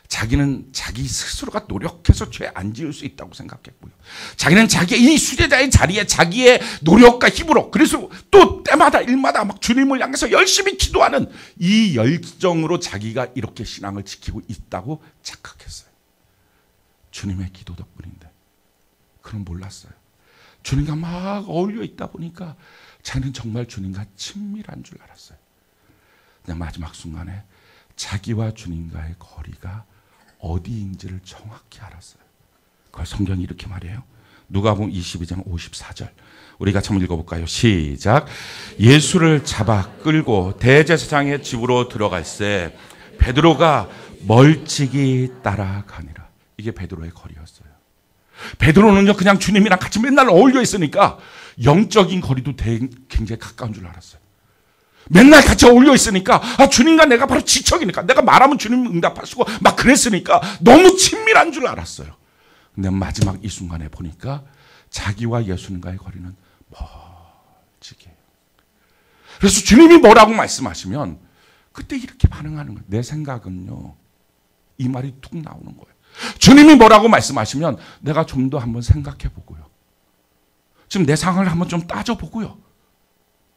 Speaker 1: 자기는 자기 스스로가 노력해서 죄 안 지을 수 있다고 생각했고요. 자기는 자기의 이 수제자의 자리에 자기의 노력과 힘으로 그래서 또 때마다 일마다 막 주님을 향해서 열심히 기도하는 이 열정으로 자기가 이렇게 신앙을 지키고 있다고 착각했어요. 주님의 기도 덕분인데 그는 몰랐어요. 주님과 막 어울려 있다 보니까 자기는 정말 주님과 친밀한 줄 알았어요. 그냥 마지막 순간에 자기와 주님과의 거리가 어디인지를 정확히 알았어요. 그걸 성경이 이렇게 말해요. 누가복음 22장 54절. 우리 같이 한번 읽어볼까요? 시작. 예수를 잡아 끌고 대제사장의 집으로 들어갈새 베드로가 멀찍이 따라가니라. 이게 베드로의 거리였어요. 베드로는요 그냥 주님이랑 같이 맨날 어울려 있으니까 영적인 거리도 굉장히 가까운 줄 알았어요. 맨날 같이 어울려 있으니까 주님과 내가 바로 지척이니까 내가 말하면 주님 응답하시고 막 그랬으니까 너무 친밀한 줄 알았어요. 근데 마지막 이 순간에 보니까 자기와 예수님과의 거리는 멀지게. 그래서 주님이 뭐라고 말씀하시면 그때 이렇게 반응하는 거예요. 내 생각은요, 이 말이 툭 나오는 거예요. 주님이 뭐라고 말씀하시면 내가 좀 더 한번 생각해 보고요, 지금 내 상황을 한번 좀 따져보고요,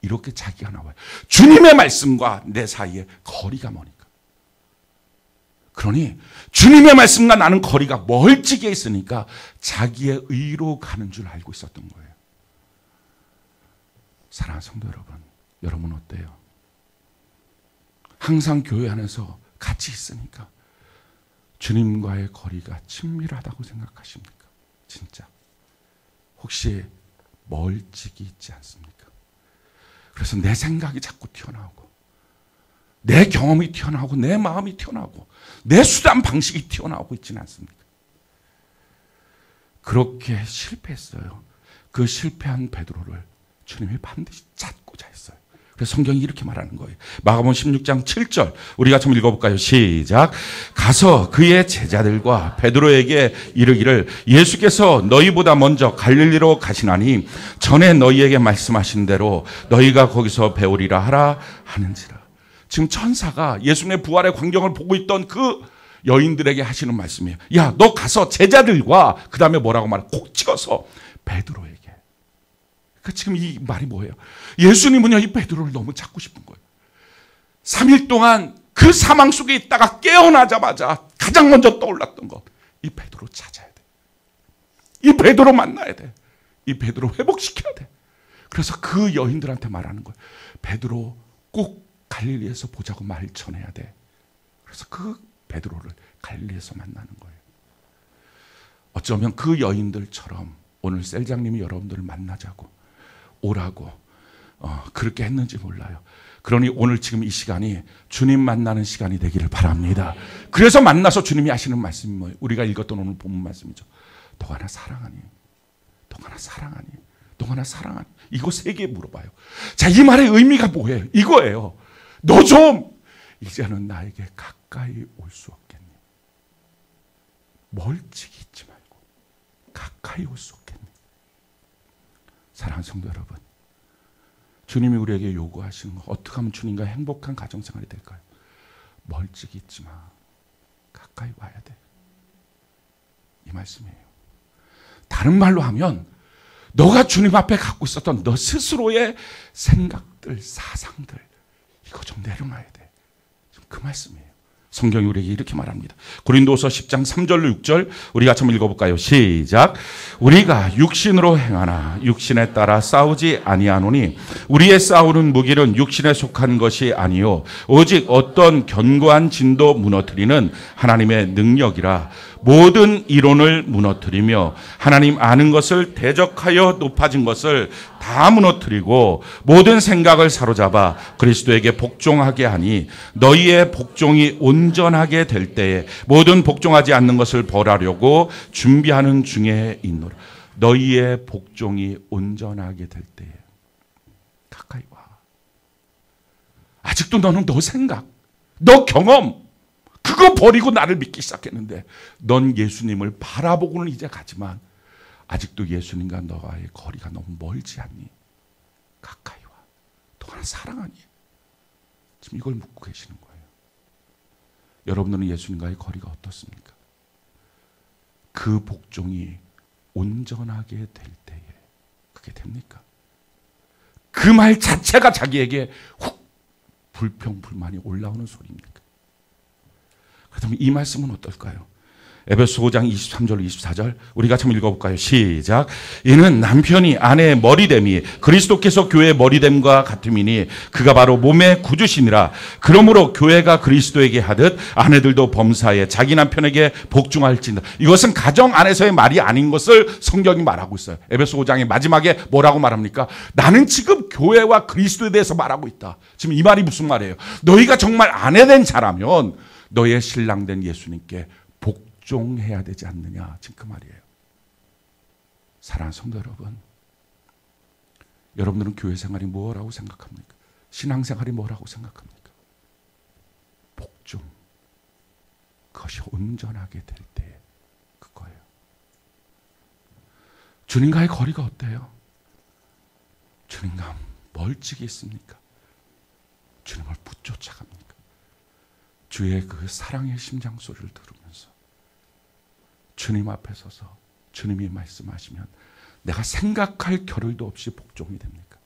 Speaker 1: 이렇게 자기가 나와요. 주님의 말씀과 내 사이에 거리가 머니까. 그러니 주님의 말씀과 나는 거리가 멀찍이 있으니까 자기의 의로 가는 줄 알고 있었던 거예요. 사랑하는 성도 여러분, 여러분 어때요? 항상 교회 안에서 같이 있으니까 주님과의 거리가 친밀하다고 생각하십니까? 진짜 혹시 멀찍이 있지 않습니까? 그래서 내 생각이 자꾸 튀어나오고 내 경험이 튀어나오고 내 마음이 튀어나오고 내 수단 방식이 튀어나오고 있지는 않습니까? 그렇게 실패했어요. 그 실패한 베드로를 주님이 반드시 찾고자 했어요. 그래서 성경이 이렇게 말하는 거예요. 마가복음 16장 7절 우리가 좀 읽어볼까요? 시작. 가서 그의 제자들과 베드로에게 이르기를 예수께서 너희보다 먼저 갈릴리로 가시나니 전에 너희에게 말씀하신 대로 너희가 거기서 배우리라 하라 하는지라. 지금 천사가 예수님의 부활의 광경을 보고 있던 그 여인들에게 하시는 말씀이에요. 야, 너 가서 제자들과 그 다음에 뭐라고 말해? 콕 찍어서 베드로에게. 그러니까 지금 이 말이 뭐예요? 예수님은요, 이 베드로를 너무 찾고 싶은 거예요. 3일 동안 그 사망 속에 있다가 깨어나자마자 가장 먼저 떠올랐던 것, 이 베드로 찾아야 돼. 이 베드로 만나야 돼. 이 베드로 회복시켜야 돼. 그래서 그 여인들한테 말하는 거예요. 베드로 꼭 갈릴리에서 보자고 말 전해야 돼. 그래서 그 베드로를 갈릴리에서 만나는 거예요. 어쩌면 그 여인들처럼 오늘 셀장님이 여러분들을 만나자고 오라고 그렇게 했는지 몰라요. 그러니 오늘 지금 이 시간이 주님 만나는 시간이 되기를 바랍니다. 그래서 만나서 주님이 하시는 말씀이 뭐예요? 우리가 읽었던 오늘 본문 말씀이죠. 너가 나 사랑하니? 너가 나 사랑하니? 너가 나 사랑하니? 이거 세 개 물어봐요. 자, 이 말의 의미가 뭐예요? 이거예요. 너 좀 이제는 나에게 가까이 올 수 없겠니? 멀찍이 있지 말고 가까이 올 수 없겠니? 사랑하는 성도 여러분, 주님이 우리에게 요구하시는 거, 어떻게 하면 주님과 행복한 가정생활이 될까요? 멀찍이 있지 마. 가까이 와야 돼. 이 말씀이에요. 다른 말로 하면 너가 주님 앞에 갖고 있었던 너 스스로의 생각들, 사상들, 이거 좀 내려놔야 돼. 그 말씀이에요. 성경이 우리에게 이렇게 말합니다. 고린도서 10장 3절로 6절 우리 같이 한번 읽어볼까요? 시작. 우리가 육신으로 행하나 육신에 따라 싸우지 아니하노니 우리의 싸우는 무기는 육신에 속한 것이 아니요 오직 어떤 견고한 진도 무너뜨리는 하나님의 능력이라. 모든 이론을 무너뜨리며 하나님 아는 것을 대적하여 높아진 것을 다 무너뜨리고 모든 생각을 사로잡아 그리스도에게 복종하게 하니 너희의 복종이 온전하게 될 때에 모든 복종하지 않는 것을 벌하려고 준비하는 중에 있노라. 너희의 복종이 온전하게 될 때에 가까이 와. 아직도 너는 너 생각, 너 경험 그거 버리고 나를 믿기 시작했는데 넌 예수님을 바라보고는 이제 가지만 아직도 예수님과 너와의 거리가 너무 멀지 않니? 가까이 와. 너가 나 사랑하니? 지금 이걸 묻고 계시는 거예요. 여러분들은 예수님과의 거리가 어떻습니까? 그 복종이 온전하게 될 때에 그게 됩니까? 그 말 자체가 자기에게 훅 불평, 불만이 올라오는 소리입니까? 그렇다면 이 말씀은 어떨까요? 에베소 5장 23절 24절 우리 같이 한번 읽어볼까요? 시작. 이는 남편이 아내의 머리됨이 그리스도께서 교회의 머리됨과 같음이니 그가 바로 몸의 구주시니라. 그러므로 교회가 그리스도에게 하듯 아내들도 범사에 자기 남편에게 복종할지니라. 이것은 가정 안에서의 말이 아닌 것을 성경이 말하고 있어요. 에베소 5장의 마지막에 뭐라고 말합니까? 나는 지금 교회와 그리스도에 대해서 말하고 있다. 지금 이 말이 무슨 말이에요? 너희가 정말 아내된 자라면 너의 신랑된 예수님께 복종해야 되지 않느냐. 지금 그 말이에요. 사랑하는 성도 여러분, 여러분들은 교회 생활이 뭐라고 생각합니까? 신앙생활이 뭐라고 생각합니까? 복종. 그것이 온전하게 될 때 그거예요. 주님과의 거리가 어때요? 주님과 멀찍이 있습니까? 주님을 붙쫓아갑니까? 주의 그 사랑의 심장 소리를 들으면서 주님 앞에 서서 주님이 말씀하시면 내가 생각할 겨를도 없이 복종이 됩니까?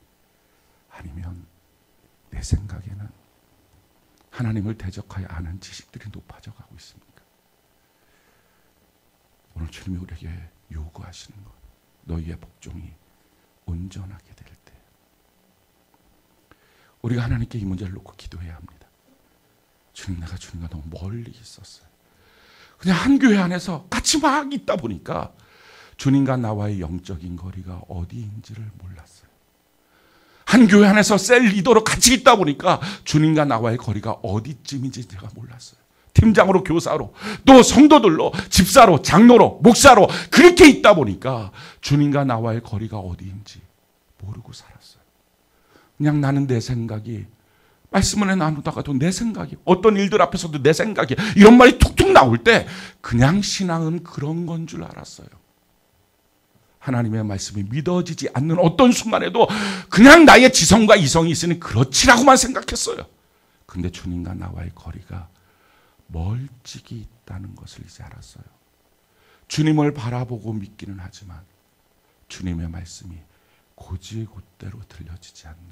Speaker 1: 아니면 내 생각에는 하나님을 대적하여 아는 지식들이 높아져 가고 있습니까? 오늘 주님이 우리에게 요구하시는 것, 너희의 복종이 온전하게 될 때, 우리가 하나님께 이 문제를 놓고 기도해야 합니다. 주님, 내가 주님과 너무 멀리 있었어요. 그냥 한 교회 안에서 같이 막 있다 보니까 주님과 나와의 영적인 거리가 어디인지를 몰랐어요. 한 교회 안에서 셀 리더로 같이 있다 보니까 주님과 나와의 거리가 어디쯤인지 제가 몰랐어요. 팀장으로, 교사로, 또 성도들로, 집사로, 장로로, 목사로 그렇게 있다 보니까 주님과 나와의 거리가 어디인지 모르고 살았어요. 그냥 나는 내 생각이, 말씀을 나누다가도 내 생각이, 어떤 일들 앞에서도 내 생각이, 이런 말이 툭툭 나올 때 그냥 신앙은 그런 건 줄 알았어요. 하나님의 말씀이 믿어지지 않는 어떤 순간에도 그냥 나의 지성과 이성이 있으니 그렇지라고만 생각했어요. 근데 주님과 나와의 거리가 멀찍이 있다는 것을 이제 알았어요. 주님을 바라보고 믿기는 하지만 주님의 말씀이 곧이곧대로 들려지지 않는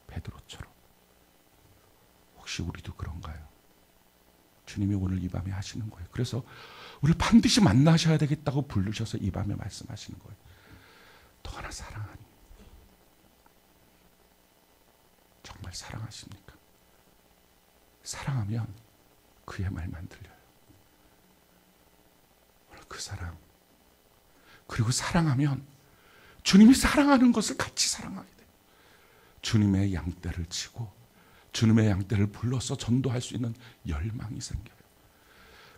Speaker 1: 베드로처럼. 혹시 우리도 그런가요? 주님이 오늘 이 밤에 하시는 거예요. 그래서 우리를 반드시 만나셔야 되겠다고 부르셔서 이 밤에 말씀하시는 거예요. 더 하나 사랑하니, 정말 사랑하십니까? 사랑하면 그의 말만 들려요. 오늘 그 사랑, 그리고 사랑하면 주님이 사랑하는 것을 같이 사랑하게 돼요. 주님의 양떼를 치고 주님의 양떼를 불러서 전도할 수 있는 열망이 생겨요.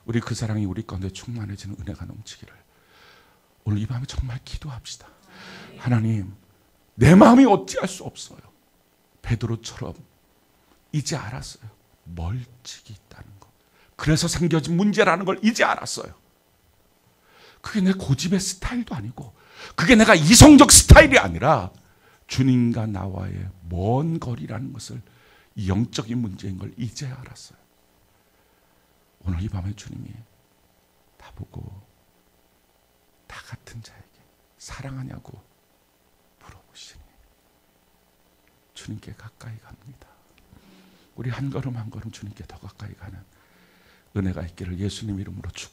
Speaker 1: 우리 그 사랑이 우리 가운데 충만해지는 은혜가 넘치기를 오늘 이 밤에 정말 기도합시다. 하나님, 내 마음이 어찌할 수 없어요. 베드로처럼 이제 알았어요. 멀찍이 있다는 것. 그래서 생겨진 문제라는 걸 이제 알았어요. 그게 내 고집의 스타일도 아니고, 그게 내가 이성적 스타일이 아니라 주님과 나와의 먼 거리라는 것을, 이 영적인 문제인 걸 이제 알았어요. 오늘 이 밤에 주님이 다 보고 다 같은 자에게 사랑하냐고 물어보시니 주님께 가까이 갑니다. 우리 한 걸음 한 걸음 주님께 더 가까이 가는 은혜가 있기를 예수님 이름으로 축복합니다.